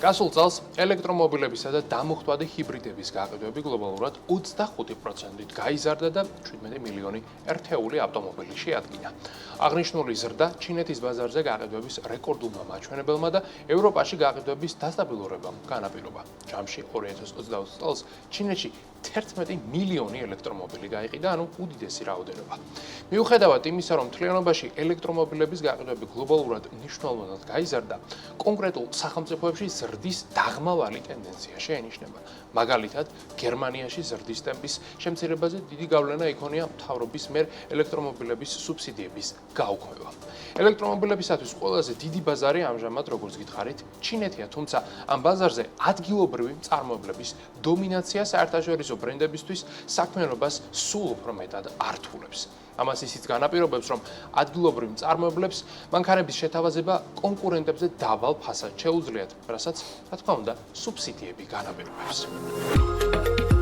გასულ წელს ელექტრომობილებისა და დამუხტვადი ჰიბრიდების გაყიდვები გლობალურად 25%-ით გაიზარდა და 17 მილიონი ერთეული ავტომობილი შეადგინა. აღნიშნული ზრდა ჩინეთის ბაზარზე გაყიდვების რეკორდულმა მაჩვენებელმა და ევროპაში გაყიდვების დასტაბილურებამ განაპირობა. ჯამში 2020 წელს ჩინეთში 11 მილიონი ელექტრომობილი გაიყიდა, ანუ უდიდესი რაოდენობა. მიუხედავად იმისა, რომ მთლიანობაში ელექტრომობილების გაყიდვები გლობალურად მნიშვნელოვნად გაიზარდა, კონკრეტულ სახელმწიფოებში ზრდის დაღმავალი ტენდენცია შეინიშნება. მაგალითად, გერმანიაში ზრდის ტემპის შემცირებაზე დიდი გავლენა იქონია მთავრობის მიერ ელექტრომობილების სუბსიდიების გაუქმება. ელექტრომობილებისათვის ყველაზე დიდი ბაზარი ამჟამად, როგორც გითხარით, ჩინეთია, თუმცა ამ ბაზარზე ადგილობრივი წარმოებლების დომინაცია საერთაშორისო ბრენდებისთვის საქმიანობას სულ უფრო მეტად ართულებს. ამას ისიც განაპირობებს, რომ ადგილობრივ მწარმოებლებს მანქანების შეთავაზება კონკურენტებზე დაბალ ფასად შეუძლიათ, რასაც, რა თქმა უნდა, სუბსიდიები განაპირობებს.